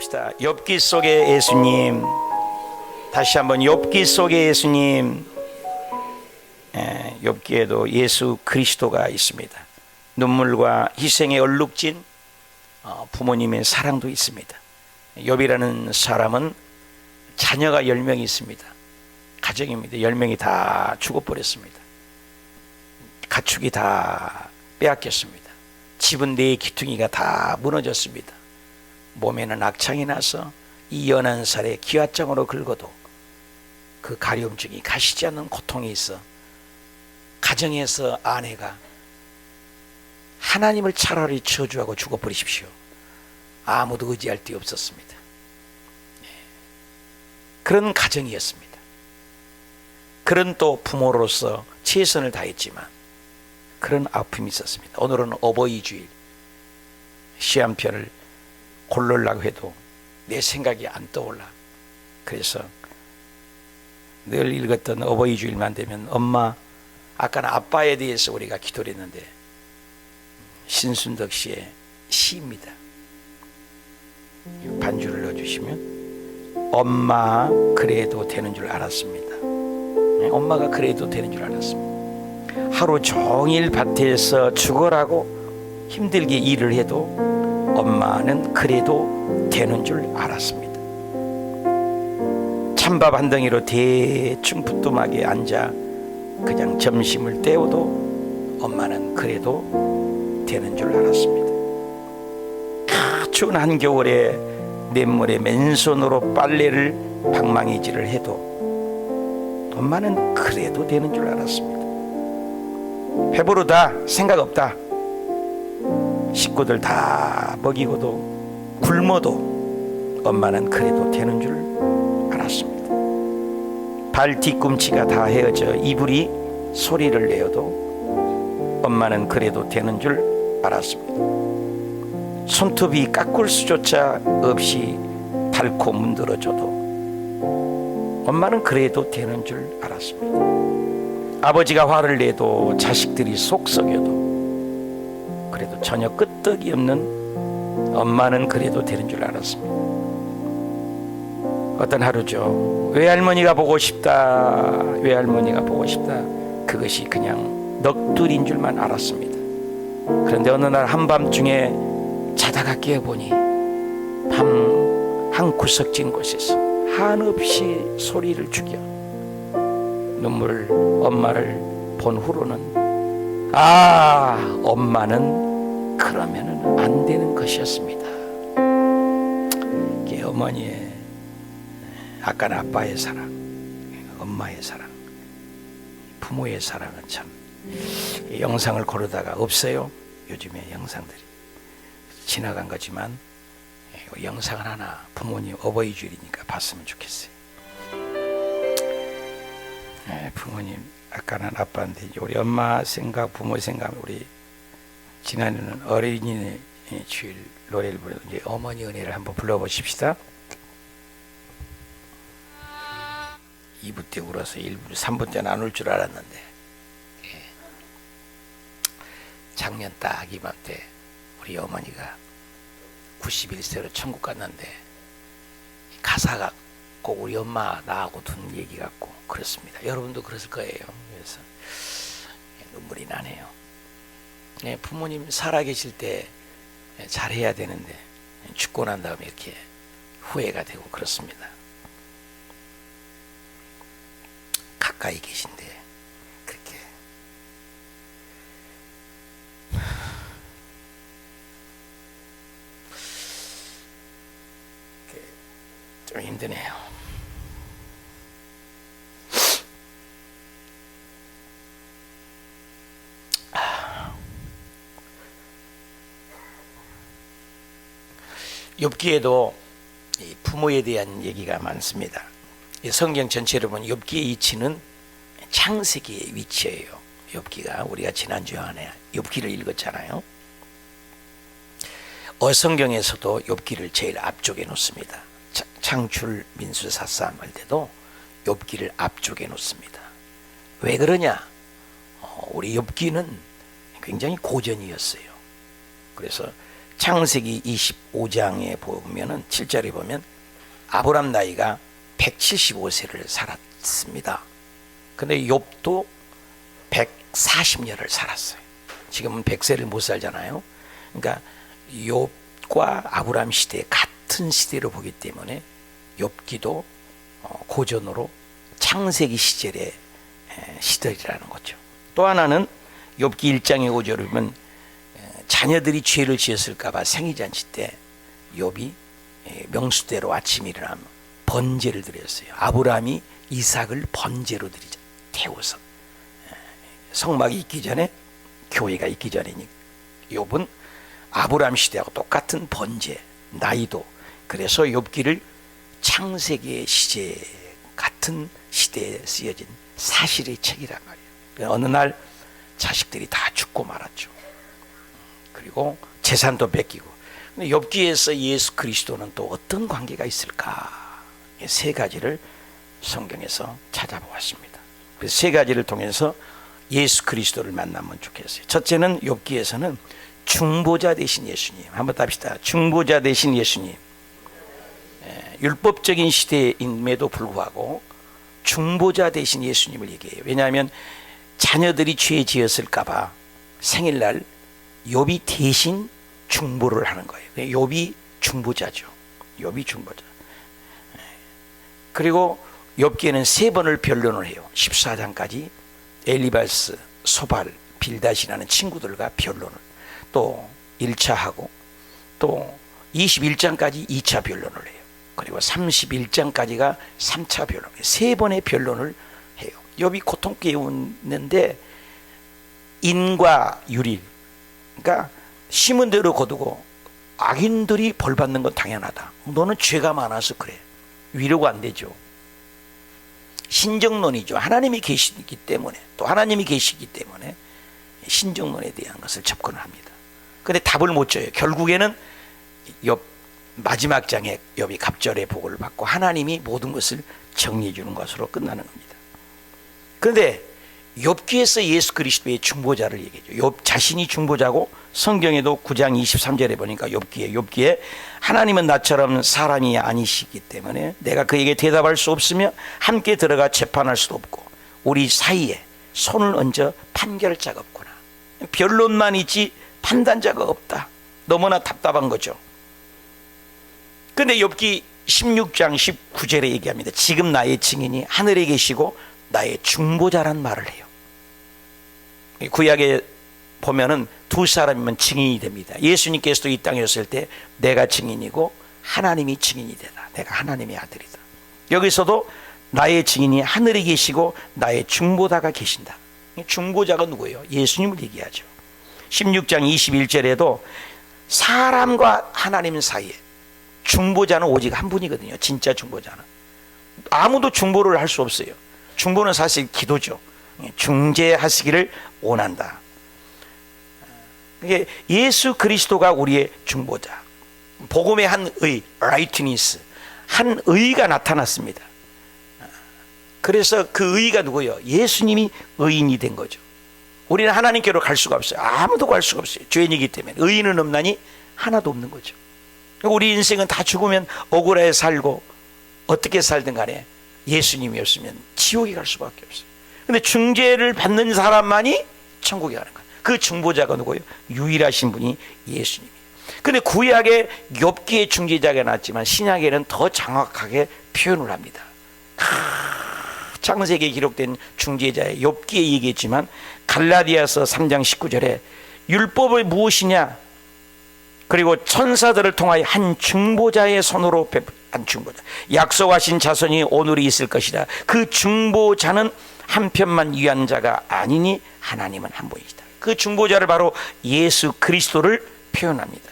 합시다. 욥기 속의 예수님. 다시 한번 욥기 속의 예수님. 욥기에도 예수 그리스도가 있습니다. 눈물과 희생에 얼룩진 부모님의 사랑도 있습니다. 욥이라는 사람은 자녀가 10명이 있습니다. 가정입니다. 10명이 다 죽어버렸습니다. 가축이 다 빼앗겼습니다. 집은 4기퉁이가 다 무너졌습니다. 몸에는 악창이 나서 이 연한 살에 기왓장으로 긁어도 그 가려움증이 가시지 않는 고통이 있어 가정에서 아내가 하나님을 차라리 저주하고 죽어버리십시오. 아무도 의지할 데 없었습니다. 그런 가정이었습니다. 그런 또 부모로서 최선을 다했지만 그런 아픔이 있었습니다. 오늘은 어버이 주일. 시 한 편을 고르려고 해도 내 생각이 안 떠올라. 그래서 늘 읽었던 어버이 주일만 되면 엄마, 아까는 아빠에 대해서 우리가 기도를 했는데 신순덕 씨의 시입니다. 반주를 넣어주시면 엄마 그래도 되는 줄 알았습니다. 엄마가 그래도 되는 줄 알았습니다. 하루 종일 밭에서 죽어라고 힘들게 일을 해도 엄마는 그래도 되는 줄 알았습니다. 찬밥 한 덩이로 대충 부뚜막에 앉아 그냥 점심을 때워도 엄마는 그래도 되는 줄 알았습니다. 추운 한겨울에 맨물에 맨손으로 빨래를 방망이질을 해도 엄마는 그래도 되는 줄 알았습니다. 배부르다, 생각 없다, 식구들 다 먹이고도 굶어도 엄마는 그래도 되는 줄 알았습니다. 발 뒤꿈치가 다 헤어져 이불이 소리를 내어도 엄마는 그래도 되는 줄 알았습니다. 손톱이 깎을 수조차 없이 닳고 문드러져도 엄마는 그래도 되는 줄 알았습니다. 아버지가 화를 내도 자식들이 속 썩여도 그래도 전혀 끄떡이 없는 엄마는 그래도 되는 줄 알았습니다. 어떤 하루죠. 외할머니가 보고 싶다, 외할머니가 보고 싶다. 그것이 그냥 넋두리인 줄만 알았습니다. 그런데 어느 날 한밤중에 자다가 깨어보니 밤 한 구석진 곳에서 한없이 소리를 죽여 눈물 엄마를 본 후로는 엄마는 그러면은 안 되는 것이었습니다. 이게 어머니의 아까는 아빠의 사랑, 엄마의 사랑, 부모의 사랑은 참 영상을 고르다가 없어요. 요즘에 영상들이 지나간 거지만 영상을 하나 부모님 어버이 주일이니까 봤으면 좋겠어요. 부모님 아까는 아빠인데 우리 엄마 생각, 부모 생각, 우리 지난해는 어린이날 주일 노래를 부르는 이제 어머니 은혜를 한번 불러보십시다. 2부 때 울어서 1부, 3부 때는 안 울 줄 알았는데 작년 딱 이맘때 우리 어머니가 91세로 천국 갔는데 가사가 꼭 우리 엄마 나하고 둔 얘기 같고 그렇습니다. 여러분도 그랬을 거예요. 그래서 눈물이 나네요. 부모님 살아계실 때 잘해야 되는데 죽고 난 다음에 이렇게 후회가 되고 그렇습니다. 가까이 계신데 그렇게 좀 힘드네요. 욥기에도 부모에 대한 얘기가 많습니다. 성경 전체를 보면 욥기의 위치는 창세기의 위치예요. 욥기가 우리가 지난주에 안에 욥기를 읽었잖아요. 어성경에서도 욥기를 제일 앞쪽에 놓습니다. 창출 민수사싸움 할 때도 욥기를 앞쪽에 놓습니다. 왜 그러냐? 우리 욥기는 굉장히 고전이었어요. 그래서 창세기 25장에 보면은 7절에 보면 아브람 나이가 175세를 살았습니다. 근데 욥도 140년을 살았어요. 지금은 100세를 못 살잖아요. 그러니까 욥과 아브람 시대 같은 시대로 보기 때문에 욥기도 고전으로 창세기 시절의 시절이라는 거죠. 또 하나는 욥기 1장의 5절을 보면 자녀들이 죄를 지었을까 봐 생일잔치 때 욥이 명수대로 아침에 일어나면 번제를 드렸어요. 아브라함이 이삭을 번제로 드리자. 태워서 성막이 있기 전에, 교회가 있기 전이니 욥은 아브라함 시대하고 똑같은 번제, 나이도. 그래서 욥기를 창세기의 시제 같은 시대에 쓰여진 사실의 책이란 말이에요. 어느 날 자식들이 다 죽고 말았죠. 그리고 재산도 뺏기고. 근데 욥기에서 예수 그리스도는 또 어떤 관계가 있을까? 세 가지를 성경에서 찾아보았습니다. 그래서 세 가지를 통해서 예수 그리스도를 만나면 좋겠어요. 첫째는 욥기에서는 중보자 되신 예수님. 한번 답시다. 중보자 되신 예수님. 율법적인 시대임에도 불구하고 중보자 되신 예수님을 얘기해요. 왜냐하면 자녀들이 죄 지었을까 봐 생일날 욥이 대신 중보를 하는 거예요. 욥이 중보자죠. 욥이 중보자. 그리고 욥기에는 3번을 변론을 해요. 14장까지 엘리바스, 소발, 빌닷이라는 친구들과 변론을 또 1차 하고 또 21장까지 2차 변론을 해요. 그리고 31장까지가 3차 변론, 3번의 변론을 해요. 욥이 고통깨우는데 인과 유릴, 그러니까 심은 대로 거두고 악인들이 벌 받는 건 당연하다. 너는 죄가 많아서 그래. 위로가 안 되죠. 신정론이죠. 하나님이 계시기 때문에, 또 하나님이 계시기 때문에 신정론에 대한 것을 접근을 합니다. 그런데 답을 못 줘요. 결국에는 욥 마지막 장에 욥이 갑절의 복을 받고 하나님이 모든 것을 정리해 주는 것으로 끝나는 겁니다. 그런데 욥기에서 예수 그리스도의 중보자를 얘기해줘. 욥 자신이 중보자고, 성경에도 9장 23절에 보니까 욥기에 하나님은 나처럼 사람이 아니시기 때문에 내가 그에게 대답할 수 없으며 함께 들어가 재판할 수도 없고 우리 사이에 손을 얹어 판결자가 없구나. 변론만 있지 판단자가 없다. 너무나 답답한 거죠. 그런데 욥기 16장 19절에 얘기합니다. 지금 나의 증인이 하늘에 계시고 나의 중보자란 말을 해요. 구약에 보면은 두 사람이면 증인이 됩니다. 예수님께서도 이 땅에 오실 때 내가 증인이고 하나님이 증인이 되다. 내가 하나님의 아들이다. 여기서도 나의 증인이 하늘에 계시고 나의 중보자가 계신다. 중보자가 누구예요? 예수님을 얘기하죠. 16장 21절에도 사람과 하나님 사이에 중보자는 오직 한 분이거든요. 진짜 중보자는 아무도 중보를 할 수 없어요. 중보는 사실 기도죠. 중재하시기를 원한다. 예수 그리스도가 우리의 중보자. 복음의 한 의, 라이트니스, 한 의가 나타났습니다. 그래서 그 의가 누구예요? 예수님이 의인이 된 거죠. 우리는 하나님께로 갈 수가 없어요. 아무도 갈 수가 없어요. 죄인이기 때문에. 의인은 없나니 하나도 없는 거죠. 우리 인생은 다 죽으면 억울해 살고 어떻게 살든 간에 예수님이 없으면 지옥에 갈 수밖에 없어요. 근데 중재를 받는 사람만이 천국에 가는 거예요. 그 중보자가 누구예요? 유일하신 분이 예수님이에요. 근데 구약에 욥기의 중재자가 나왔지만 신약에는 더 정확하게 표현을 합니다. 창세기에 기록된 중재자의 욥기에 얘기했지만 갈라디아서 3장 19절에 율법이 무엇이냐? 그리고 천사들을 통하여 한 중보자의 손으로 한 중보자, 약속하신 자손이 오늘이 있을 것이다. 그 중보자는 한편만 위한 자가 아니니 하나님은 한 분이시다. 그 중보자를 바로 예수 그리스도를 표현합니다.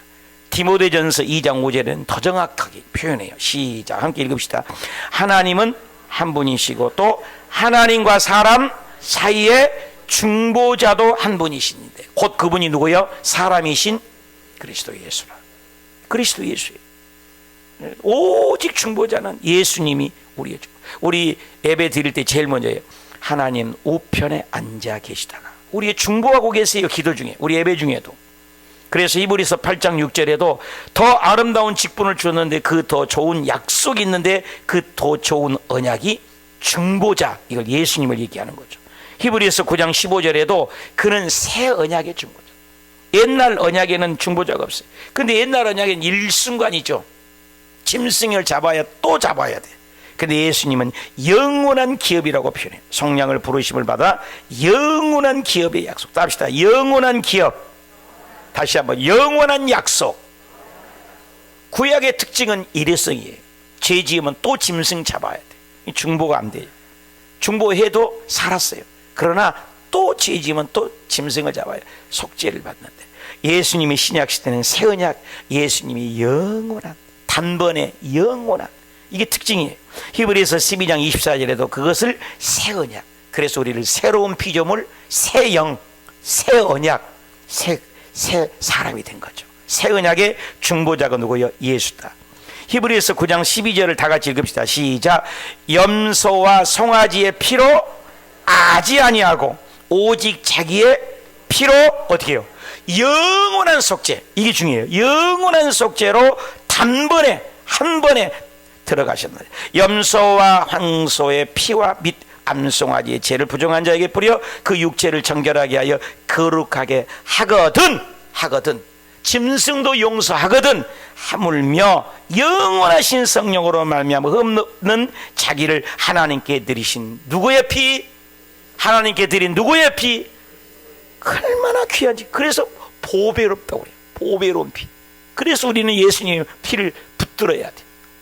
디모데전서 2장 5절에는 더 정확하게 표현해요. 시작, 함께 읽읍시다. 하나님은 한 분이시고 또 하나님과 사람 사이에 중보자도 한 분이신데 곧 그분이 누구요? 사람이신 그리스도 예수라. 그리스도 예수예요. 오직 중보자는 예수님이 우리의 중보. 우리 예배 드릴 때 제일 먼저예요. 하나님 우편에 앉아 계시다가 우리의 중보하고 계세요. 기도 중에, 우리 예배 중에도. 그래서 히브리서 8장 6절에도 더 아름다운 직분을 주었는데 그 더 좋은 약속이 있는데 그 더 좋은 언약이 중보자, 이걸 예수님을 얘기하는 거죠. 히브리서 9장 15절에도 그는 새 언약의 중보자. 옛날 언약에는 중보자가 없어요. 근데 옛날 언약에는 일순간이죠. 짐승을 잡아야 또 잡아야 돼. 근데 예수님은 영원한 기업이라고 표현해요. 성령을 부르심을 받아 영원한 기업의 약속. 합시다. 영원한 기업. 다시 한번 영원한 약속. 구약의 특징은 일회성이에요. 죄 지으면 또 짐승 잡아야 돼. 중보가 안 돼요. 중보해도 살았어요. 그러나 또 죄 지으면 또 짐승을 잡아야 속죄를 받는데, 예수님이 신약 시대는 새 언약, 예수님이 영원한, 단번에 영원한, 이게 특징이에요. 히브리서 12장 24절에도 그것을 새 언약, 그래서 우리를 새로운 피조물, 새 영, 새 언약, 새 사람이 된 거죠. 새 언약의 중보자가 누구요? 예수다. 히브리서 9장 12절을 다 같이 읽읍시다. 시작. 염소와 송아지의 피로 아지 아니하고 오직 자기의 피로 어떻게 해요? 영원한 속죄. 이게 중요해요. 영원한 속죄로 단번에 한 번에 들어가셨나요? 염소와 황소의 피와 및 암송아지의 죄를 부정한 자에게 뿌려 그 육체를 정결하게 하여 거룩하게 하거든 짐승도 용서하거든 하물며 영원하신 성령으로 말미암아 흠없는 자기를 하나님께 드리신 누구의 피? 하나님께 드린 누구의 피? 얼마나 귀한지. 그래서 보배롭다고 그래요. 보배로운 피. 그래서 우리는 예수님의 피를 붙들어야 돼.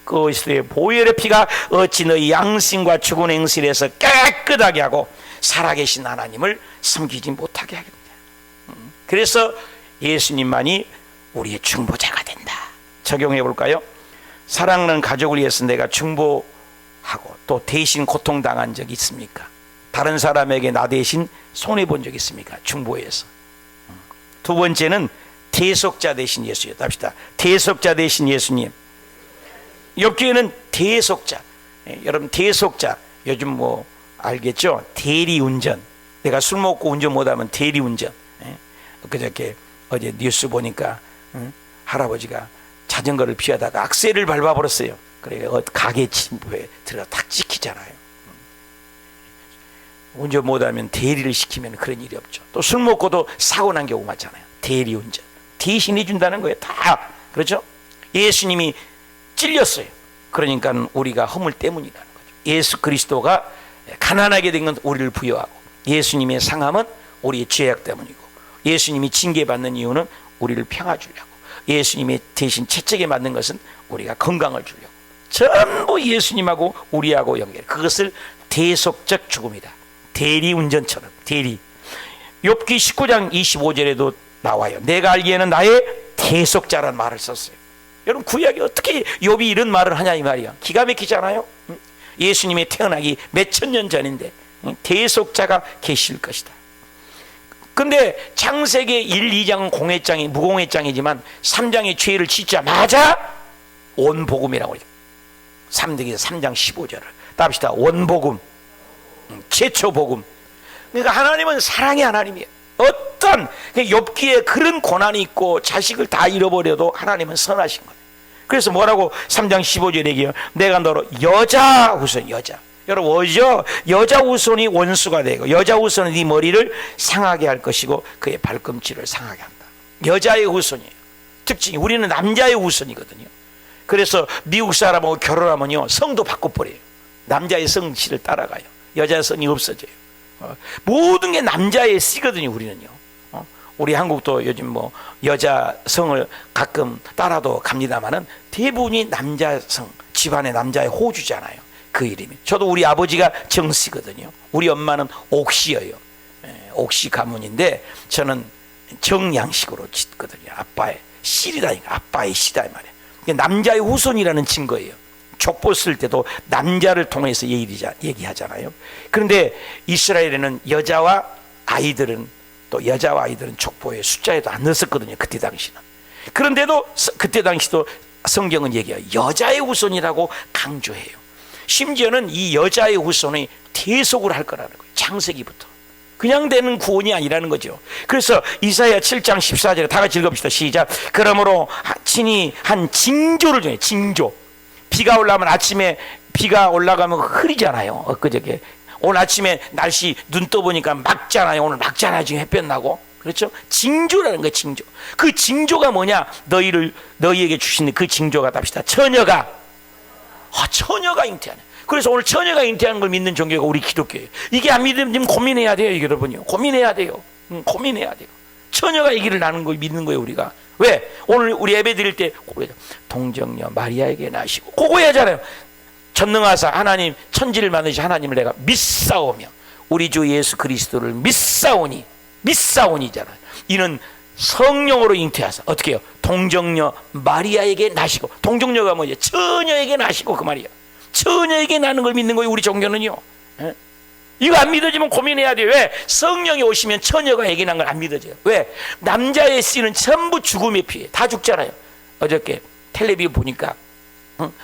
그리스도의 보혈의 피가 어찌 너희 양심과 죽은 행실에서 깨끗하게 하고 살아계신 하나님을 섬기지 못하게 하겠냐. 그래서 예수님만이 우리의 중보자가 된다. 적용해 볼까요? 사랑하는 가족을 위해서 내가 중보하고 또 대신 고통당한 적이 있습니까? 다른 사람에게 나 대신 손해본 적 있습니까? 중보해서. 두 번째는 대속자 대신 예수님. 합시다. 대속자 대신 예수님. 엽기에는 대속자. 여러분 대속자, 요즘 뭐 알겠죠? 대리운전. 내가 술 먹고 운전 못하면 대리운전. 그저께 어제 뉴스 보니까 할아버지가 자전거를 피하다가 악셀을 밟아버렸어요. 그래 가게 침부에 들어가 탁 찍히잖아요. 운전 못하면 대리를 시키면 그런 일이 없죠. 또 술 먹고도 사고 난 경우 많잖아요. 대리운전 대신해 준다는 거예요. 다 그렇죠. 예수님이 찔렸어요. 그러니까 우리가 허물 때문이라는 거죠. 예수 그리스도가 가난하게 된 건 우리를 부여하고, 예수님의 상함은 우리의 죄악 때문이고, 예수님이 징계받는 이유는 우리를 평화 주려고, 예수님이 대신 채찍에 맞는 것은 우리가 건강을 주려고, 전부 예수님하고 우리하고 연결. 그것을 대속적 죽음이다. 대리운전처럼. 대리. 욥기 19장 25절에도 나와요. 내가 알기에는 나의 대속자라는 말을 썼어요. 여러분 구약이 어떻게 욥이 이런 말을 하냐 이 말이야. 기가 막히잖아요. 예수님이 태어나기 몇천 년 전인데 대속자가 계실 것이다. 근데 창세기 1, 2장은 공회장이 무공회장이지만 3장의 죄를 짓자마자 원복음이라고 해요. 3장 15절을 답시다. 원복음, 최초 복음. 그러니까 하나님은 사랑의 하나님이에요. 어떤 욥기에 그런 고난이 있고 자식을 다 잃어버려도 하나님은 선하신 거예요. 그래서 뭐라고 3장 15절에 얘기해요. 내가 너로 여자 후손, 여자. 여러분 여자 후손이 원수가 되고 여자 후손은 네 머리를 상하게 할 것이고 그의 발꿈치를 상하게 한다. 여자의 후손이에요. 특징이 우리는 남자의 후손이거든요. 그래서 미국 사람하고 결혼하면요 성도 바꿔버려요. 남자의 성씨를 따라가요. 여자의 성이 없어져요. 모든 게 남자의 씨거든요. 우리는요. 우리 한국도 요즘 뭐 여자 성을 가끔 따라도 갑니다만은 대부분이 남자 성, 집안의 남자의 호주잖아요. 그 이름이. 저도 우리 아버지가 정씨거든요. 우리 엄마는 옥씨예요. 옥씨 가문인데 저는 정양식으로 짓거든요. 아빠의 씨리다니까. 아빠의 씨다 이 말이에요. 남자의 후손이라는 증거예요. 족보 쓸 때도 남자를 통해서 얘기하잖아요. 그런데 이스라엘에는 여자와 아이들은 족보의 숫자에도 안 넣었었거든요. 그때 당시는. 그런데도 그때 당시도 성경은 얘기해요. 여자의 후손이라고 강조해요. 심지어는 이 여자의 후손이 대속을 할 거라는 거예요. 창세기부터. 그냥 되는 구원이 아니라는 거죠. 그래서 이사야 7장 14절에 다 같이 읽어봅시다. 시작. 그러므로 친히 한 징조를 줘요. 징조. 비가 올라오면 아침에 비가 올라가면 흐리잖아요. 엊그저께 오늘 아침에 날씨 눈 떠보니까 맑잖아요. 오늘 맑잖아요. 지금 햇볕 나고. 그렇죠? 징조라는 거예요. 징조. 그 징조가 뭐냐? 너희에게 주시는 그 징조가 답시다. 처녀가 잉태하네. 그래서 오늘 처녀가 잉태하는 걸 믿는 종교가 우리 기독교예요. 이게 안 믿으면 고민해야 돼요, 여러분요. 고민해야 돼요. 고민해야 돼요. 처녀가 아기를 낳는 걸 믿는 거예요, 우리가. 왜? 오늘 우리 예배 드릴 때 동정녀 마리아에게 낳으시고 그거 해야잖아요. 전능하사 하나님 천지를 만드신 하나님을 내가 믿사오며 우리 주 예수 그리스도를 믿사오니잖아요. 이는 성령으로 잉태하사 어떻게 해요? 동정녀 마리아에게 낳으시고, 동정녀가 뭐죠? 처녀에게 낳으시고, 그 말이에요. 처녀에게 낳는 걸 믿는 거예요, 우리 종교는요. 에? 이거 안 믿어지면 고민해야 돼요. 왜? 성령이 오시면 처녀가 애기 낳는 걸 안 믿어져요. 왜? 남자의 씨는 전부 죽음의 피해. 다 죽잖아요. 어저께 텔레비 보니까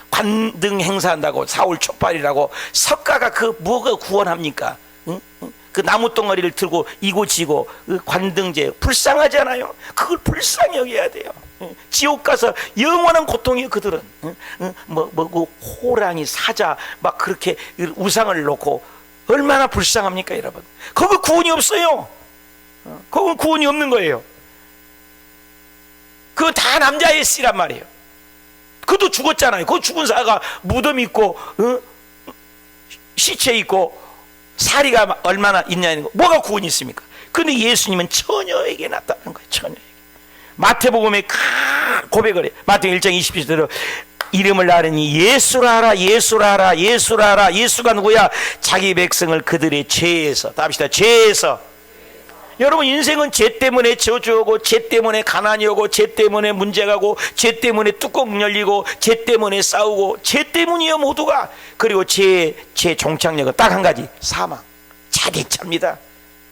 관등 행사한다고 사울 촉발이라고 석가가 뭐가 구원합니까? 그 나무 덩어리를 들고 이고지고 그 관등제 불쌍하잖아요. 그걸 불쌍히 여겨야 돼요. 지옥 가서 영원한 고통이에요. 그들은 그 호랑이 사자 막 그렇게 우상을 놓고 얼마나 불쌍합니까, 여러분? 거기 구원이 없어요. 거기 구원이 없는 거예요. 그건 다 남자의 씨란 말이에요. 그도 죽었잖아요. 그 죽은 사가 무덤 있고 시체 있고 사리가 얼마나 있냐는 거. 뭐가 구원이 있습니까? 근데 예수님은 처녀에게 낳았다는 거예요. 처녀에게. 마태복음에 고백을 해요. 마태복음 1장 20절대로 이름을 나르니 예수라 하라, 예수라 하라, 예수라 하라. 예수가 누구야? 자기 백성을 그들의 죄에서, 답시다, 죄에서. 여러분, 인생은 죄 때문에 저주오고, 죄 때문에 가난이 오고, 죄 때문에 문제가고, 죄 때문에 뚜껑 열리고, 죄 때문에 싸우고, 죄 때문이에요, 모두가. 그리고 죄 종착역은 딱 한 가지, 사망. 자기차입니다.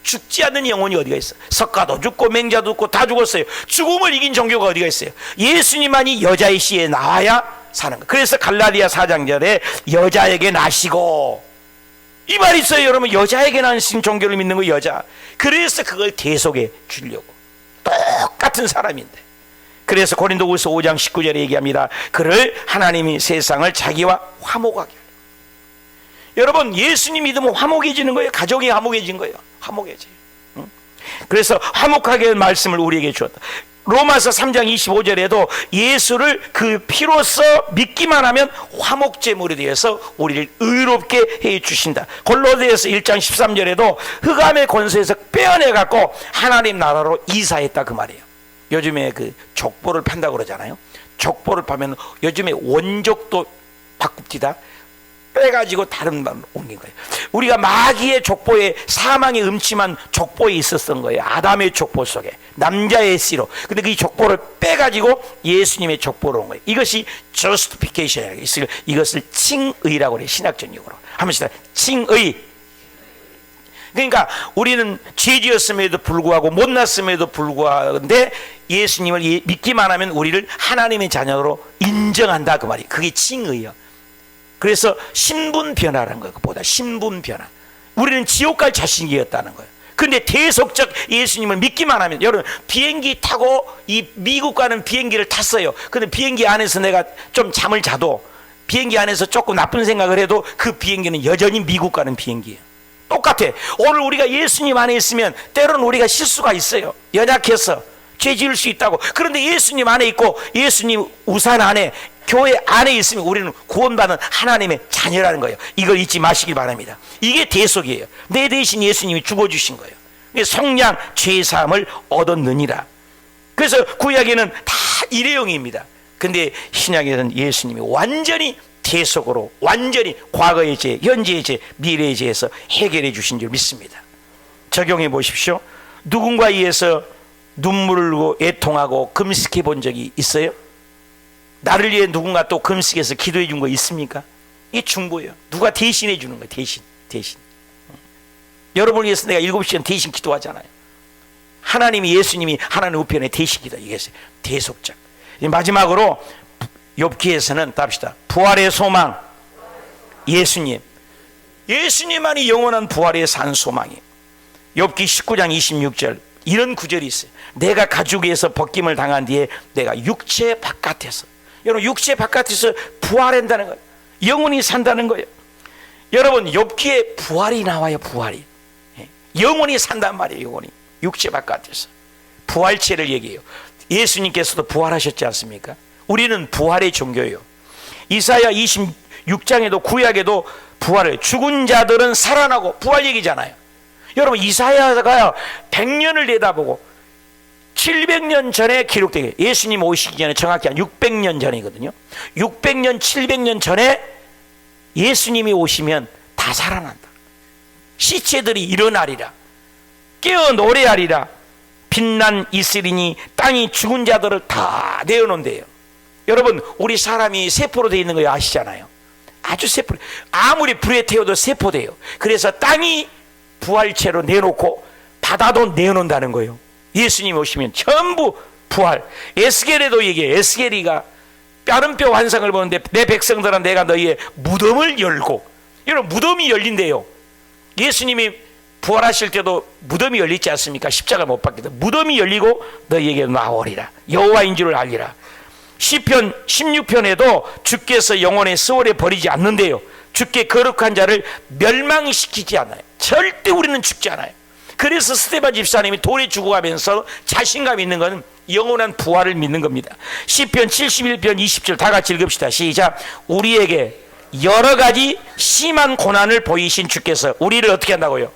죽지 않는 영혼이 어디가 있어? 석가도 죽고 맹자도 죽고 다 죽었어요. 죽음을 이긴 종교가 어디가 있어요? 예수님만이 여자의 씨에 나와야 사는 거예요. 그래서 갈라디아 4장절에 여자에게 나시고, 이 말이 있어요, 여러분. 여자에게 나신 종교를 믿는 거, 여자. 그래서 그걸 대속해 주려고. 똑같은 사람인데. 그래서 고린도후서 5장 19절에 얘기합니다. 그를 하나님이 세상을 자기와 화목하게 하려고. 여러분, 예수님 믿으면 화목해지는 거예요. 가정이 화목해진 거예요. 화목해져요. 그래서 화목하게 할 말씀을 우리에게 주었다. 로마서 3장 25절에도 예수를 그 피로써 믿기만 하면 화목제물이 되어서 우리를 의롭게 해주신다. 골로새서 1장 13절에도 흑암의 권세에서 빼어내갖고 하나님 나라로 이사했다, 그 말이에요. 요즘에 그 족보를 판다고 그러잖아요. 족보를 파면 요즘에 원족도 바꿉디다. 빼가지고 다른 말로 옮긴 거예요. 우리가 마귀의 족보에, 사망의 음침한 족보에 있었던 거예요. 아담의 족보 속에 남자의 씨로. 근데 그 족보를 빼가지고 예수님의 족보로 온 거예요. 이것이 justification이라고 해요. 이것을 칭의라고 해요. 신학적 용어로 한번 시다. 칭의. 그러니까 우리는 죄지었음에도 불구하고 못났음에도 불구하고인데 예수님을 믿기만 하면 우리를 하나님의 자녀로 인정한다, 그 말이에요. 그게 칭의예요. 그래서 신분 변화라는 거예요. 그보다 신분 변화. 우리는 지옥 갈 자신이었다는 거예요. 근데 대속적 예수님을 믿기만 하면, 여러분, 비행기 타고 이 미국 가는 비행기를 탔어요. 근데 비행기 안에서 내가 좀 잠을 자도, 비행기 안에서 조금 나쁜 생각을 해도 그 비행기는 여전히 미국 가는 비행기예요. 똑같아. 오늘 우리가 예수님 안에 있으면 때로는 우리가 실수가 있어요. 연약해서 죄 지을 수 있다고. 그런데 예수님 안에 있고 예수님 우산 안에, 교회 안에 있으면 우리는 구원받은 하나님의 자녀라는 거예요. 이걸 잊지 마시길 바랍니다. 이게 대속이에요. 내 대신 예수님이 죽어주신 거예요. 속량 죄사함을 얻었느니라. 그래서 구약에는 다 일회용입니다. 근데 신약에는 예수님이 완전히 대속으로, 완전히 과거의 죄, 현재의 죄, 미래의 죄에서 해결해 주신 줄 믿습니다. 적용해 보십시오. 누군가에 의해서 눈물을 흘리고 애통하고 금식해 본 적이 있어요? 나를 위해 누군가 또 금식해서 기도해 준 거 있습니까? 이게 중보예요. 누가 대신해 주는 거예요. 대신. 여러분을 위해서 내가 7시간 대신 기도하잖아요. 하나님이, 예수님이 하나님 우편에 대신 기도 얘기했어요. 대속적. 마지막으로 욥기에서는 답시다. 부활의 소망, 예수님. 예수님만이 영원한 부활의 산 소망이에요. 욥기 19장 26절 이런 구절이 있어요. 내가 가죽에서 벗김을 당한 뒤에 내가 육체 바깥에서, 여러분 육체 바깥에서 부활한다는 거예요. 영혼이 산다는 거예요. 여러분 욥기에 부활이 나와요. 부활이, 영혼이 산단 말이에요. 영혼이 육체 바깥에서 부활체를 얘기해요. 예수님께서도 부활하셨지 않습니까? 우리는 부활의 종교예요. 이사야 26장에도 구약에도 부활을, 죽은 자들은 살아나고 부활 얘기잖아요. 여러분 이사야가 100년을 내다보고 700년 전에 기록되게, 예수님 오시기 전에 정확히 한 600년 전이거든요. 600년 700년 전에 예수님이 오시면 다 살아난다. 시체들이 일어나리라, 깨어 노래하리라. 빛난 이슬이니 땅이 죽은 자들을 다 내어놓는데요. 여러분 우리 사람이 세포로 되어 있는 거 아시잖아요. 아주 세포, 아무리 불에 태워도 세포돼요. 그래서 땅이 부활체로 내놓고 바다도 내어놓는다는 거예요. 예수님 오시면 전부 부활. 에스겔에도 얘기해요. 에스겔이가 뼈는 뼈 환상을 보는데 내 백성들아 내가 너희의 무덤을 열고, 여러분 무덤이 열린대요. 예수님이 부활하실 때도 무덤이 열리지 않습니까? 십자가 못 박게 돼 무덤이 열리고 너희에게 나오리라, 여호와인 줄을 알리라. 시편 16편에도 주께서 영원의 수월에 버리지 않는데요, 주께 거룩한 자를 멸망시키지 않아요. 절대 우리는 죽지 않아요. 그래서 스데반 집사님이 돌에 죽어가면서 자신감 있는 건 영원한 부활을 믿는 겁니다. 시편 71편 20절 다 같이 읽읍시다. 시작. 우리에게 여러 가지 심한 고난을 보이신 주께서 우리를 어떻게 한다고요?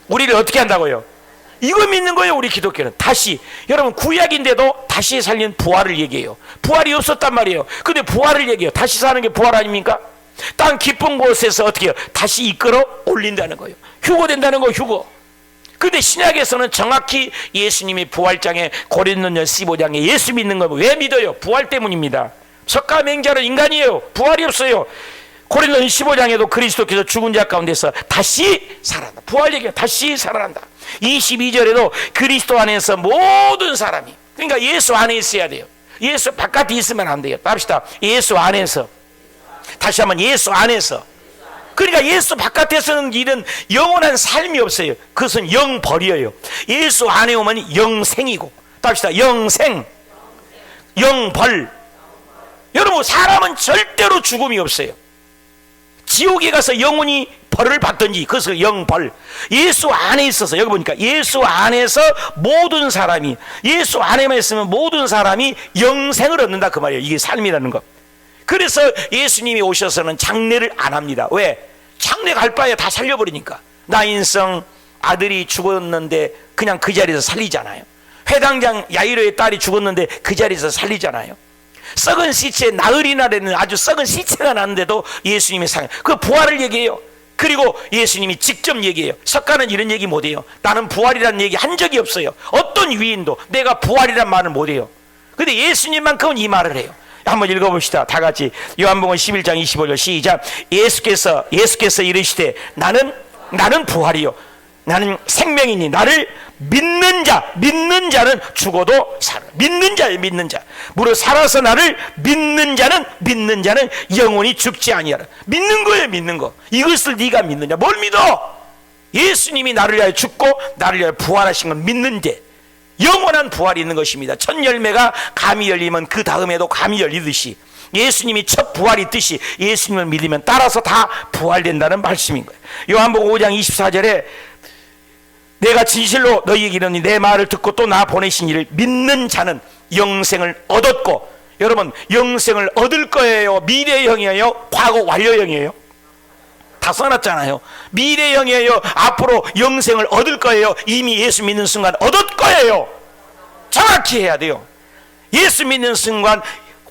우리를 어떻게 한다고요? 이거 믿는 거예요. 우리 기독교는 다시, 여러분 구약인데도 다시 살린 부활을 얘기해요. 부활이 없었단 말이에요. 근데 부활을 얘기해요. 다시 사는 게 부활 아닙니까? 땅 깊은 곳에서 어떻게 해요? 다시 이끌어 올린다는 거예요. 휴거된다는 거, 휴거. 근데 신약에서는 정확히 예수님이 부활장에, 고린도전서 15장에 예수 믿는 거 왜 믿어요? 부활 때문입니다. 석가맹자는 인간이에요. 부활이 없어요. 고린도전서 15장에도 그리스도께서 죽은 자 가운데서 다시 살아난다. 부활 얘기가 다시 살아난다. 22절에도 그리스도 안에서 모든 사람이, 그러니까 예수 안에 있어야 돼요. 예수 바깥에 있으면 안 돼요. 합시다. 예수 안에서. 다시 한번 예수 안에서. 그러니까 예수 바깥에서는 이런 영원한 삶이 없어요. 그것은 영벌이에요. 예수 안에 오면 영생이고, 합시다. 영생, 영벌. 여러분 사람은 절대로 죽음이 없어요. 지옥에 가서 영원히 벌을 받든지, 그것은 영벌. 예수 안에 있어서, 여기 보니까 예수 안에서 모든 사람이, 예수 안에만 있으면 모든 사람이 영생을 얻는다 그 말이에요. 이게 삶이라는 것. 그래서 예수님이 오셔서는 장례를 안 합니다. 왜? 장례 갈 바에 다 살려버리니까. 나인성 아들이 죽었는데 그냥 그 자리에서 살리잖아요. 회당장 야이로의 딸이 죽었는데 그 자리에서 살리잖아요. 썩은 시체, 나흘이나라는 아주 썩은 시체가 났는데도 예수님이 그 부활을 얘기해요. 그리고 예수님이 직접 얘기해요. 석가는 이런 얘기 못해요. 나는 부활이라는 얘기 한 적이 없어요. 어떤 위인도 내가 부활이란 말을 못해요. 근데 예수님만큼은 이 말을 해요. 한번 읽어봅시다. 다 같이 요한복음 11장 25절 시작. 예수께서 이르시되 나는 부활이요 나는 생명이니 나를 믿는 자는 죽어도 살아. 믿는 자예요. 믿는 자. 무릇 살아서 나를 믿는 자는 영원히 죽지 아니하라. 믿는 거예요. 믿는 거. 이것을 네가 믿느냐? 뭘 믿어? 예수님이 나를 위하여 죽고 나를 위하여 부활하신 걸 믿는 데 영원한 부활이 있는 것입니다. 첫 열매가 감이 열리면 그 다음에도 감이 열리듯이 예수님이 첫 부활이 있듯이 예수님을 믿으면 따라서 다 부활된다는 말씀인 거예요. 요한복음 5장 24절에 내가 진실로 너희에게 이르노니 내 말을 듣고 또 나 보내신 이를 믿는 자는 영생을 얻었고, 여러분 영생을 얻을 거예요? 미래형이에요? 과거 완료형이에요? 다 써놨잖아요. 미래형이에요? 앞으로 영생을 얻을 거예요? 이미 예수 믿는 순간 얻을 거예요? 정확히 해야 돼요. 예수 믿는 순간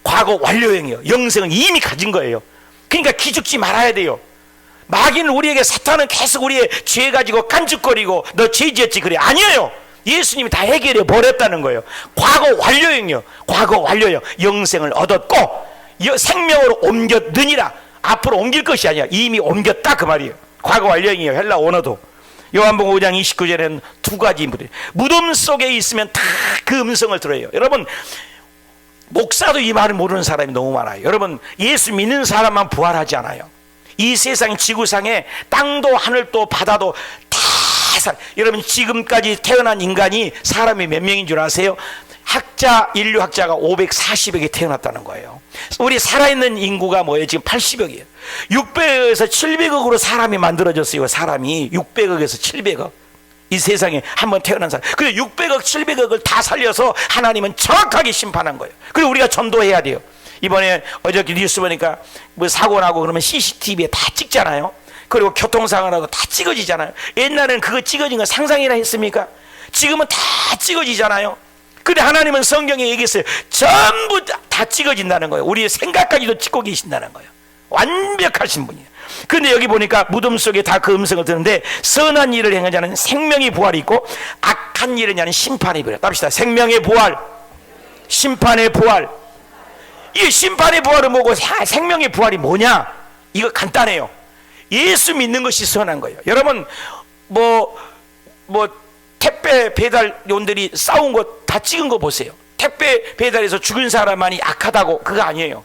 과거 완료형이에요. 영생은 이미 가진 거예요. 그러니까 기죽지 말아야 돼요. 마귀는 우리에게, 사탄은 계속 우리의 죄 가지고 깐죽거리고 너 죄 지었지 그래. 아니에요. 예수님이 다 해결해 버렸다는 거예요. 과거 완료형이요. 과거 완료형. 영생을 얻었고 생명으로 옮겼느니라. 앞으로 옮길 것이 아니야. 이미 옮겼다 그 말이에요. 과거 완료형이에요. 헬라 원어도. 요한복음 5장 29절에는 두 가지 무덤 속에 있으면 다 그 음성을 들어요. 여러분 목사도 이 말을 모르는 사람이 너무 많아요. 여러분 예수 믿는 사람만 부활하지 않아요. 이 세상 지구상에 땅도 하늘도 바다도 다 여러분 지금까지 태어난 인간이 사람이 몇 명인 줄 아세요? 인류학자가 540여 개 태어났다는 거예요. 우리 살아있는 인구가 뭐예요? 지금 80억이에요. 600억에서 700억으로 사람이 만들어졌어요. 사람이 600억에서 700억. 이 세상에 한번 태어난 사람. 그래서 600억, 700억을 다 살려서 하나님은 정확하게 심판한 거예요. 그리고 우리가 전도해야 돼요. 이번에 어저께 뉴스 보니까 뭐 사고 나고 그러면 CCTV에 다 찍잖아요. 그리고 교통사고 나도 다 찍어지잖아요. 옛날에는 그거 찍어진 거 상상이라 했습니까? 지금은 다 찍어지잖아요. 근데 하나님은 성경에 얘기했어요. 전부 다 찍어진다는 거예요. 우리의 생각까지도 찍고 계신다는 거예요. 완벽하신 분이에요. 근데 여기 보니까 무덤 속에 다 그 음성을 듣는데 선한 일을 행하는 자는 생명의 부활이 있고 악한 일을 하는 심판의 부활. 답시다. 생명의 부활, 심판의 부활. 이 심판의 부활은 뭐고 생명의 부활이 뭐냐? 이거 간단해요. 예수 믿는 것이 선한 거예요. 여러분 뭐 택배 배달원들이 싸운 거 다 찍은 거 보세요. 택배 배달에서 죽은 사람만이 악하다고 그거 아니에요.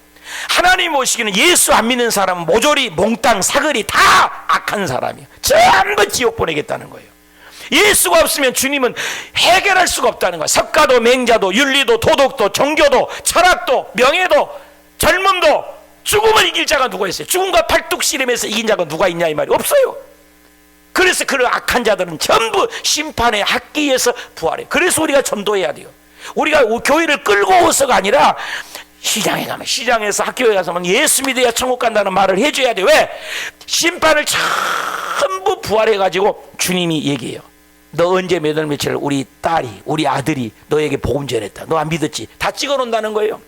하나님 오시기는 예수 안 믿는 사람은 모조리 몽땅 사거리 다 악한 사람이에요. 전부 지옥 보내겠다는 거예요. 예수가 없으면 주님은 해결할 수가 없다는 거예요. 석가도 맹자도 윤리도 도덕도 종교도 철학도 명예도 젊음도 죽음을 이길 자가 누가 있어요? 죽음과 팔뚝 씨름에서 이긴 자가 누가 있냐 이 말이 없어요. 그래서 그런 악한 자들은 전부 심판의 학기에서 부활해요. 그래서 우리가 전도해야 돼요. 우리가 교회를 끌고 오서가 아니라 시장에 가면 시장에서 학교에 가서 예수 믿어야 천국 간다는 말을 해줘야 돼. 왜? 심판을 전부 부활해가지고 주님이 얘기해요. 너 언제 몇 월 며칠 우리 딸이 우리 아들이 너에게 복음 전했다. 너 안 믿었지? 다 찍어놓는다는 거예요.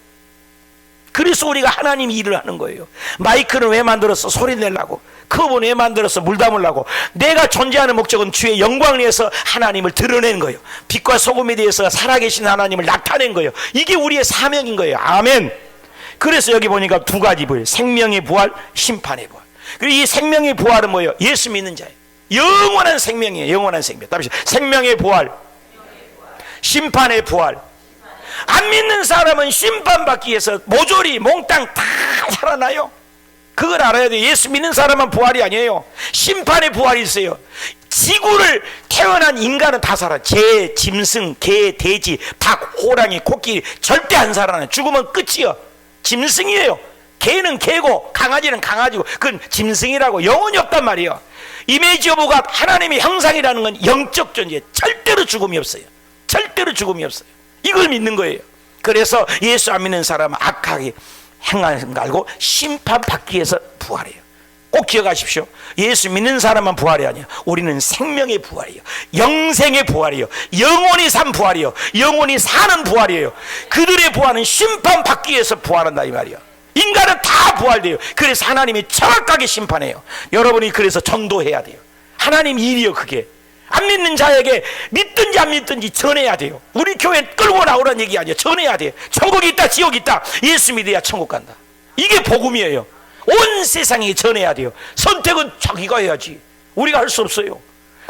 그래서 우리가 하나님 일을 하는 거예요. 마이크는 왜 만들었어? 소리 내려고. 컵은 왜 만들었어? 물 담으려고. 내가 존재하는 목적은 주의 영광을 위해서 하나님을 드러낸 거예요. 빛과 소금에 대해서 살아계신 하나님을 나타낸 거예요. 이게 우리의 사명인 거예요. 아멘. 그래서 여기 보니까 두 가지 부활, 생명의 부활, 심판의 부활. 그리고 이 생명의 부활은 뭐예요? 예수 믿는 자예요. 영원한 생명이에요. 영원한 생명. 생명의 부활, 심판의 부활. 안 믿는 사람은 심판받기 위해서 모조리 몽땅 다 살아나요. 그걸 알아야 돼요. 예수 믿는 사람은 부활이 아니에요. 심판의 부활이 있어요. 지구를 태어난 인간은 다 살아. 개, 짐승, 개, 돼지, 닭, 호랑이, 코끼리 절대 안 살아나요. 죽으면 끝이요. 짐승이에요. 개는 개고 강아지는 강아지고 그건 짐승이라고 영혼이 없단 말이에요. 이미지 오브 갓, 하나님의 형상이라는 건 영적 존재. 절대로 죽음이 없어요. 절대로 죽음이 없어요. 이걸 믿는 거예요. 그래서 예수 안 믿는 사람은 악하게 행하는 거 알고 심판받기 위해서 부활해요. 꼭 기억하십시오. 예수 믿는 사람만 부활이 아니에요. 우리는 생명의 부활이에요. 영생의 부활이에요. 영원히 산 부활이에요. 영원히 사는 부활이에요. 그들의 부활은 심판받기 위해서 부활한다 이 말이에요. 인간은 다 부활돼요. 그래서 하나님이 정확하게 심판해요. 여러분이 그래서 전도해야 돼요. 하나님 일이요 그게. 안 믿는 자에게 믿든지 안 믿든지 전해야 돼요. 우리 교회 끌고 나오라는 얘기 아니에요. 전해야 돼요. 천국이 있다 지옥이 있다. 예수 믿어야 천국 간다. 이게 복음이에요. 온 세상에 전해야 돼요. 선택은 자기가 해야지. 우리가 할 수 없어요.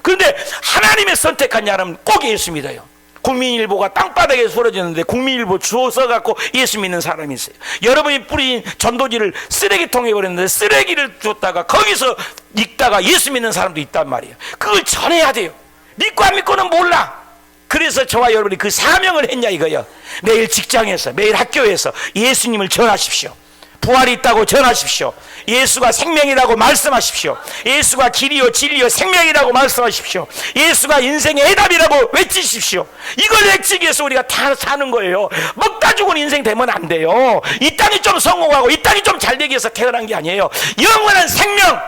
그런데 하나님의 선택한 자는 꼭 예수 믿어요. 국민일보가 땅바닥에 쏟아졌는데 국민일보 주워 써갖고 예수 믿는 사람이 있어요. 여러분이 뿌린 전도지를 쓰레기통에 버렸는데 쓰레기를 줬다가 거기서 읽다가 예수 믿는 사람도 있단 말이에요. 그걸 전해야 돼요. 믿고 안 믿고는 몰라. 그래서 저와 여러분이 그 사명을 했냐 이거예요. 매일 직장에서 매일 학교에서 예수님을 전하십시오. 부활이 있다고 전하십시오. 예수가 생명이라고 말씀하십시오. 예수가 길이요 진리요 생명이라고 말씀하십시오. 예수가 인생의 해답이라고 외치십시오. 이걸 외치기 위해서 우리가 다 사는 거예요. 먹다 죽은 인생 되면 안 돼요. 이 땅이 좀 성공하고 이 땅이 좀 잘 되기 위해서 태어난 게 아니에요. 영원한 생명,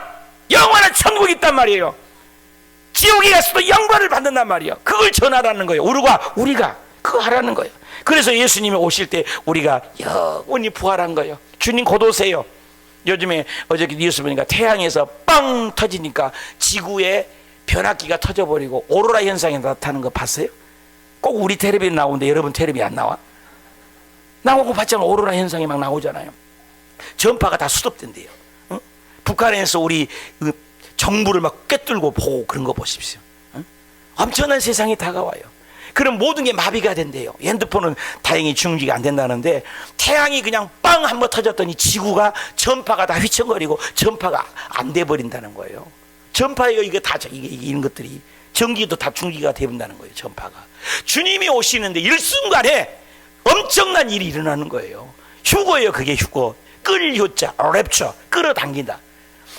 영원한 천국이 있단 말이에요. 지옥에 가서도 영광을 받는단 말이에요. 그걸 전하라는 거예요. 우리가 그거 하라는 거예요. 그래서 예수님이 오실 때 우리가 영원히 부활한 거예요. 주님 곧 오세요. 요즘에 어저께 뉴스 보니까 태양에서 빵 터지니까 지구에 변압기가 터져버리고 오로라 현상이 나타나는 거 봤어요? 꼭 우리 텔레비전 나오는데 여러분 텔레비 안 나와? 나오고 봤잖아. 오로라 현상이 막 나오잖아요. 전파가 다 수dob된대요. 응? 북한에서 우리 정부를 막 꿰뚫고 보고 그런 거 보십시오. 응? 엄청난 세상이 다가와요. 그럼 모든 게 마비가 된대요. 핸드폰은 다행히 중지가 안 된다는데 태양이 그냥 빵 한번 터졌더니 지구가 전파가 다 휘청거리고 전파가 안 돼 버린다는 거예요. 전파예요. 이게 다 이런 것들이 전기도 다 중기가 되는다는 거예요. 전파가. 주님이 오시는데 일순간에 엄청난 일이 일어나는 거예요. 휴거예요. 그게 휴거. 끌 휴자, 랩처, 끌어당긴다.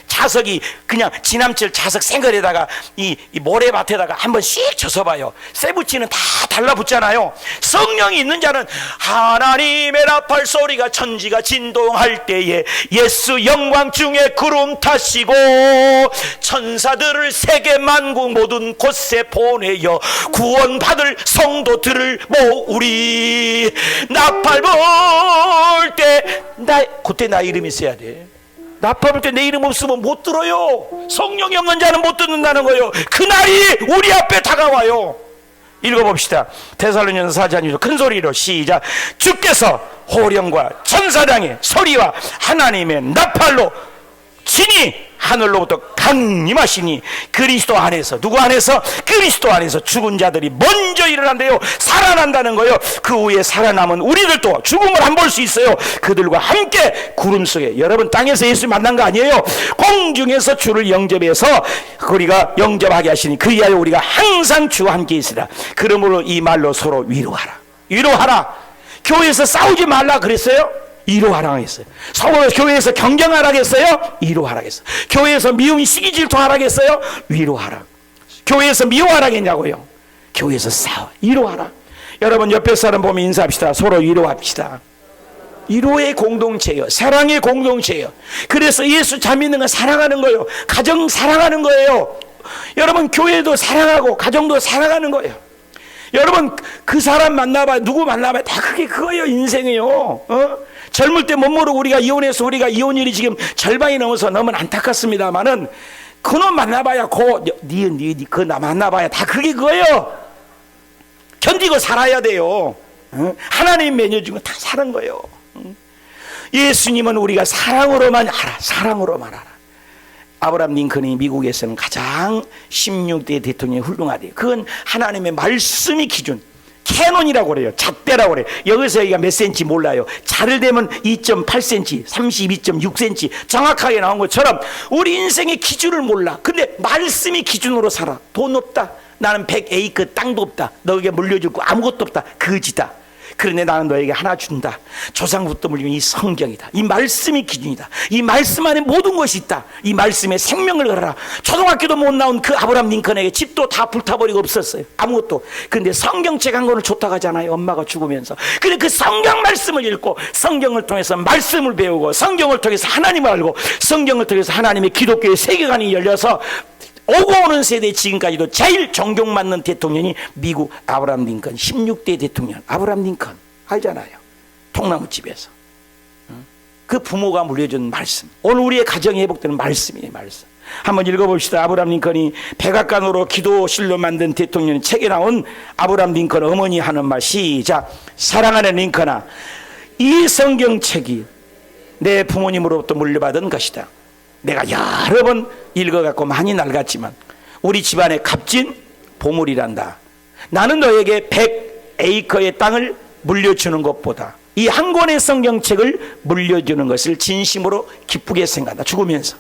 자석이 그냥 지남철 자석 생걸에다가 이 모래밭에다가 한번 씩 젖어봐요. 쇠붙이는 다 달라붙잖아요. 성령이 있는 자는 하나님의 나팔 소리가 천지가 진동할 때에 예수 영광 중에 구름 타시고 천사들을 세계 만국 모든 곳에 보내어 구원받을 성도들을 모으리. 나팔 불 때 그때 나 이름이 있어야 돼. 나팔 불 때 내 이름 없으면 못 들어요. 성령이 없는 자는 못 듣는다는 거예요. 그날이 우리 앞에 다가와요. 읽어봅시다. 데살로니가서 4장 6절 큰 소리로 시작. 주께서 호령과 천사장의 소리와 하나님의 나팔로 친히 하늘로부터 강림하시니 그리스도 안에서, 누구 안에서? 그리스도 안에서 죽은 자들이 먼저 일어난대요. 살아난다는 거예요. 그 후에 살아남은 우리들도 죽음을 안 볼 수 있어요. 그들과 함께 구름 속에, 여러분 땅에서 예수 만난 거 아니에요. 공중에서 주를 영접해서 우리가 영접하게 하시니 그리하여 우리가 항상 주와 함께 있으라. 그러므로 이 말로 서로 위로하라. 위로하라. 교회에서 싸우지 말라 그랬어요? 위로하라 했어요. 서로 교회에서 경쟁하라 했어요? 위로하라 했어요. 교회에서 미움 시기 질투하라 했어요? 위로하라. 교회에서 미워하라 했냐고요? 교회에서 싸워. 위로하라. 여러분 옆에 사람 보면 인사합시다. 서로 위로합시다. 위로의 공동체예요. 사랑의 공동체예요. 그래서 예수 잘 믿는 건 사랑하는 거예요. 가정 사랑하는 거예요. 여러분 교회도 사랑하고 가정도 사랑하는 거예요. 여러분 그 사람 만나봐요. 누구 만나봐요. 다 그게 그거예요. 인생이에요. 젊을 때 못 모르고 우리가 이혼해서 우리가 이혼율이 지금 절반이 넘어서 너무 안타깝습니다만은 그놈 만나봐야 그나 만나봐야 다 그게 그거예요. 견디고 살아야 돼요. 하나님 맺어준 거 다 사는 거예요. 예수님은 우리가 사랑으로만 알아. 사랑으로만 알아. 아브라함 링컨이 미국에서는 가장 16대 대통령이 훌륭하대요. 그건 하나님의 말씀이 기준. 캐논이라고 그래요. 잣대라고 그래요. 여기서 여기가 몇 센치 몰라요. 자를 대면 2.8cm, 32.6cm 정확하게 나온 것처럼 우리 인생의 기준을 몰라. 근데 말씀이 기준으로 살아. 돈 없다. 나는 100에이크 땅도 없다. 너에게 물려줄 거 아무것도 없다. 거지다. 그런데 나는 너에게 하나 준다. 조상부터 물린 이 성경이다. 이 말씀이 기준이다. 이 말씀 안에 모든 것이 있다. 이 말씀에 생명을 걸어라. 초등학교도 못 나온 그 아브라함 링컨에게 집도 다 불타버리고 없었어요. 아무것도. 그런데 성경책 한 권을 줬다 가잖아요. 엄마가 죽으면서. 근데 그 성경 말씀을 읽고 성경을 통해서 말씀을 배우고 성경을 통해서 하나님을 알고 성경을 통해서 하나님의 기독교의 세계관이 열려서 오고 오는 세대 지금까지도 제일 존경받는 대통령이 미국 아브라함 링컨 16대 대통령 아브라함 링컨 알잖아요. 통나무집에서 그 부모가 물려준 말씀. 오늘 우리의 가정이 회복되는 말씀이에요. 말씀. 한번 읽어봅시다. 아브라함 링컨이 백악관으로 기도실로 만든 대통령 책에 나온 아브라함 링컨 어머니 하는 말 시작. 사랑하는 링컨아, 이 성경책이 내 부모님으로부터 물려받은 것이다. 내가 여러 번 읽어갖고 많이 낡았지만 우리 집안의 값진 보물이란다. 나는 너에게 100에이커의 땅을 물려주는 것보다 이 한 권의 성경책을 물려주는 것을 진심으로 기쁘게 생각한다. 죽으면서.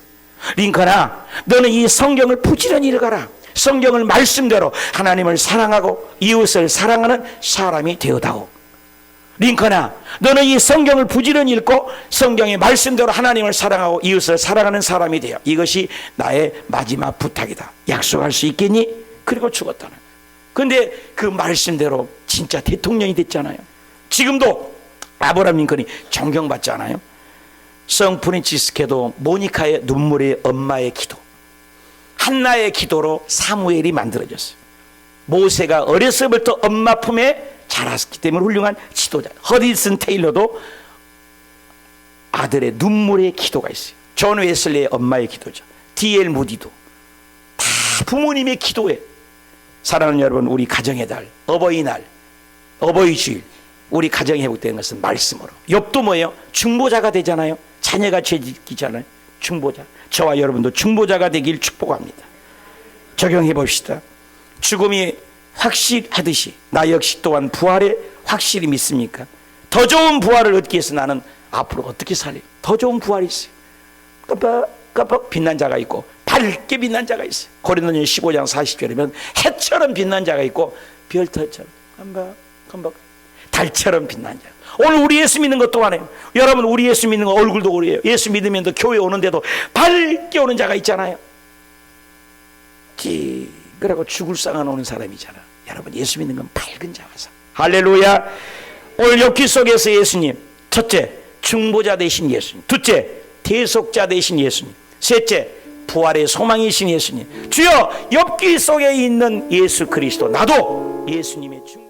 링컨아, 너는 이 성경을 부지런히 읽어라. 성경을 말씀대로 하나님을 사랑하고 이웃을 사랑하는 사람이 되어다오. 링컨아, 너는 이 성경을 부지런히 읽고 성경의 말씀대로 하나님을 사랑하고 이웃을 사랑하는 사람이 되어. 이것이 나의 마지막 부탁이다. 약속할 수 있겠니? 그리고 죽었다는. 근데 그 말씀대로 진짜 대통령이 됐잖아요. 지금도 아브라함 링컨이 존경받잖아요. 성 프란치스케도 모니카의 눈물의 엄마의 기도, 한나의 기도로 사무엘이 만들어졌어요. 모세가 어렸을부터 엄마 품에 자랐기 때문에 훌륭한 지도자. 허디슨 테일러도 아들의 눈물의 기도가 있어요. 존 웨슬리의 엄마의 기도죠. D.L. 무디도 다 부모님의 기도에. 사랑하는 여러분, 우리 가정의 달, 어버이날, 어버이주일, 우리 가정이 회복되는 것은 말씀으로. 욥도 뭐예요? 중보자가 되잖아요. 자녀가 죄짓잖아요. 중보자. 저와 여러분도 중보자가 되길 축복합니다. 적용해 봅시다. 죽음이 확실하듯이 나 역시 또한 부활에 확실히 믿습니까? 더 좋은 부활을 얻기 위해서 나는 앞으로 어떻게 살래요? 더 좋은 부활이 있어요. 깜빡깜빡 빛난 자가 있고 밝게 빛난 자가 있어요. 고린도전 15장 40절이면 해처럼 빛난 자가 있고 별터처럼 금박 달처럼 빛난 자. 오늘 우리 예수 믿는 것 또한해요. 여러분, 우리 예수 믿는 거 얼굴도 그래요. 예수 믿으면 또 교회 오는데도 밝게 오는 자가 있잖아요. 그리고 죽을 상한 오는 사람이잖아. 여러분, 예수 믿는 건 밝은 자와서. 할렐루야. 오늘 엽기 속에서 예수님, 첫째 중보자 되신 예수님, 둘째 대속자 되신 예수님, 셋째 부활의 소망이신 예수님. 주여, 엽기 속에 있는 예수 그리스도, 나도 예수님의 중